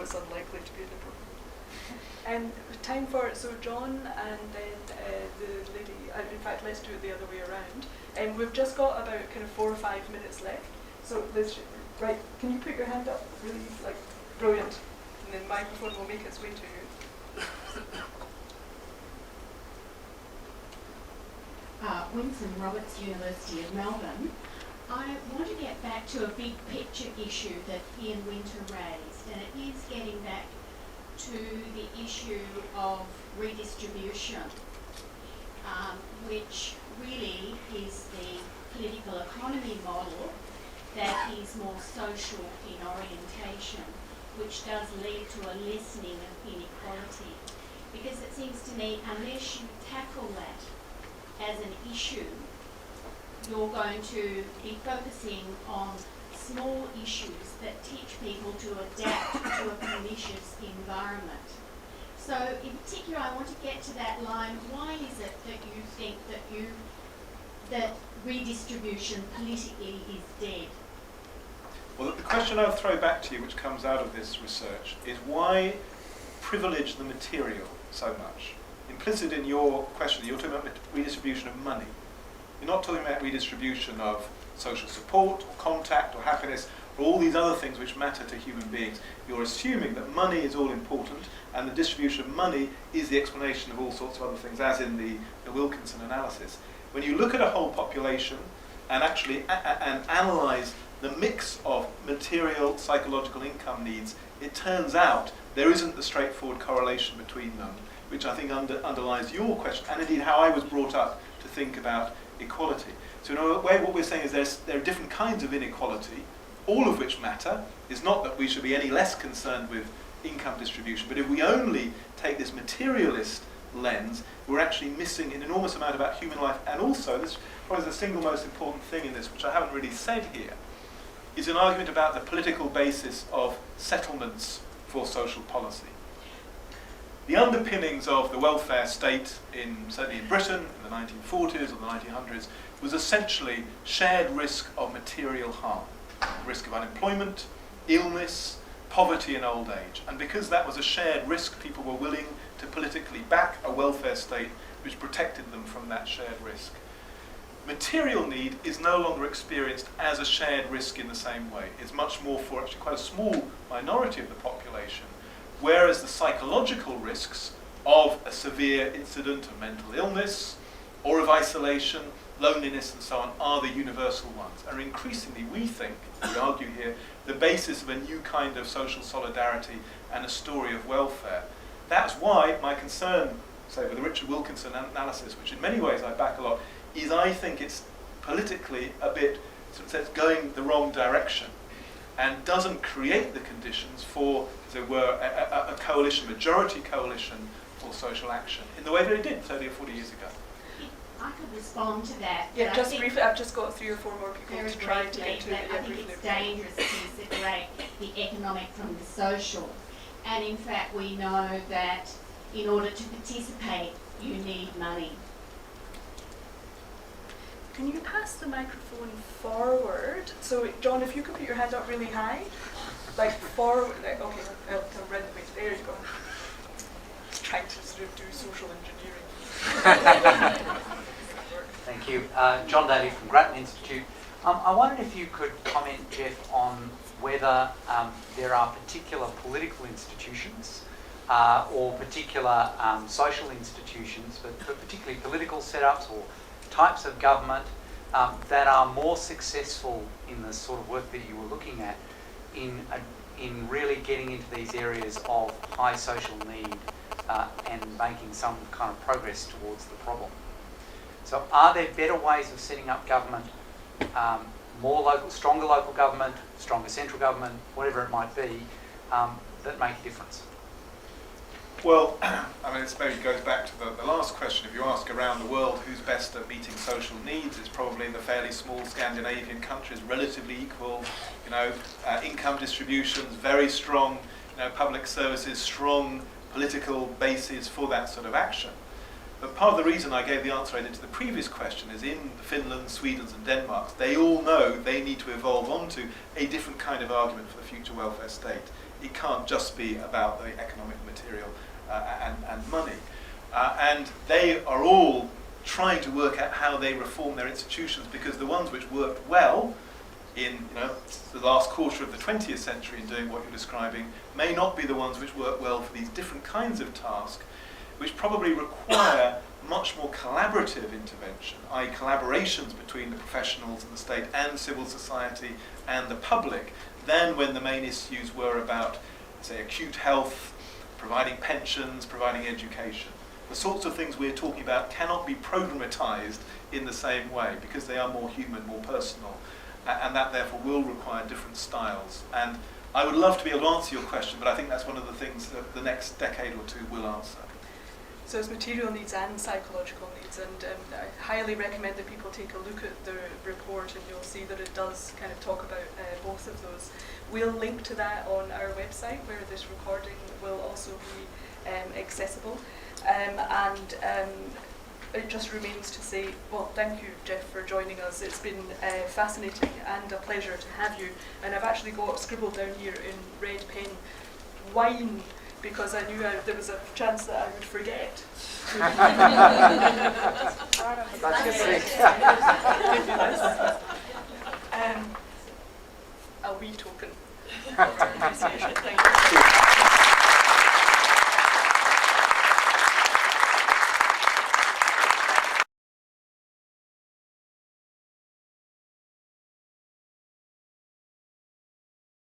it's unlikely to be a Liberal. Time for it. So John and then the lady. In fact, let's do it the other way around. We've just got about kind of 4 or 5 minutes left. So Liz, right, can you put your hand up? Really, like, brilliant. And then the microphone will make its way to you. Winston Roberts, University of Melbourne. I want to get back to a big picture issue that Ian Winter raised, and it is getting back to the issue of redistribution, which really is the political economy model that is more social in orientation, which does lead to a lessening of inequality. Because it seems to me, unless you tackle that as an issue, you're going to be focusing on small issues that teach people to adapt to a pernicious environment. So in particular, I want to get to that line. Why is it that you think that redistribution politically is dead? Well, the question I'll throw back to you, which comes out of this research, is why privilege the material so much? Implicit in your question, you're talking about redistribution of money. You're not talking about redistribution of social support or contact or happiness or all these other things which matter to human beings. You're assuming that money is all important and the distribution of money is the explanation of all sorts of other things, as in the Wilkinson analysis. When you look at a whole population and actually and analyse the mix of material, psychological income needs, it turns out there isn't the straightforward correlation between them, which I think underlies your question, and indeed how I was brought up to think about equality. So in a way what we're saying is there are different kinds of inequality, all of which matter. It's not that we should be any less concerned with income distribution, but if we only take this materialist lens, we're actually missing an enormous amount about human life. And also, this probably is the single most important thing in this, which I haven't really said here, is an argument about the political basis of settlements for social policy. The underpinnings of the welfare state, certainly in Britain in the 1940s or the 1900s, was essentially shared risk of material harm, risk of unemployment, illness, poverty and old age. And because that was a shared risk, people were willing to politically back a welfare state which protected them from that shared risk. Material need is no longer experienced as a shared risk in the same way. It's much more for actually quite a small minority of the population, whereas the psychological risks of a severe incident of mental illness or of isolation, loneliness and so on are the universal ones, and increasingly we think, we argue here, the basis of a new kind of social solidarity and a story of welfare. That's why my concern, say with the Richard Wilkinson analysis, which in many ways I back a lot, is I think it's politically a bit, sort of going the wrong direction and doesn't create the conditions for, as it were, a coalition, majority coalition for social action in the way that it did 30 or 40 years ago. I could respond to that. Yeah, just briefly, I've just got 3 or 4 more people to try to get to it. I think it's dangerous to separate the economic from the social. And in fact, we know that in order to participate, you need money. Can you pass the microphone forward? So, John, if you could put your hand up really high, like forward. Like, okay, I'll read the way. There you go. Just trying to sort of do social engineering. Thank you. John Daly from Grattan Institute. I wondered if you could comment, Geoff, on whether there are particular political institutions or particular social institutions, but particularly political setups or types of government that are more successful in the sort of work that you were looking at in really getting into these areas of high social need and making some kind of progress towards the problem. So are there better ways of setting up government, more local, stronger local government, stronger central government, whatever it might be, that make a difference? Well, I mean, it maybe goes back to the last question. If you ask around the world who's best at meeting social needs, it's probably the fairly small Scandinavian countries, relatively equal, income distributions, very strong, public services, strong political bases for that sort of action. But part of the reason I gave the answer I did to the previous question is in Finland, Sweden and Denmark, they all know they need to evolve onto a different kind of argument for the future welfare state. It can't just be about the economic material and money. And they are all trying to work out how they reform their institutions, because the ones which worked well in the last quarter of the 20th century in doing what you're describing may not be the ones which work well for these different kinds of tasks, which probably require much more collaborative intervention, i.e. collaborations between the professionals and the state and civil society and the public, than when the main issues were about, say, acute health, providing pensions, providing education. The sorts of things we're talking about cannot be programmatized in the same way, because they are more human, more personal, and that therefore will require different styles. And I would love to be able to answer your question, but I think that's one of the things that the next decade or two will answer. So it's material needs and psychological needs, and I highly recommend that people take a look at the report, and you'll see that it does kind of talk about both of those. We'll link to that on our website, where this recording will also be accessible. It just remains to say, well, thank you, Geoff, for joining us. It's been fascinating and a pleasure to have you. And I've actually got scribbled down here in red pen, wine, because I knew there was a chance that I would forget. A wee token of appreciation. Thank you.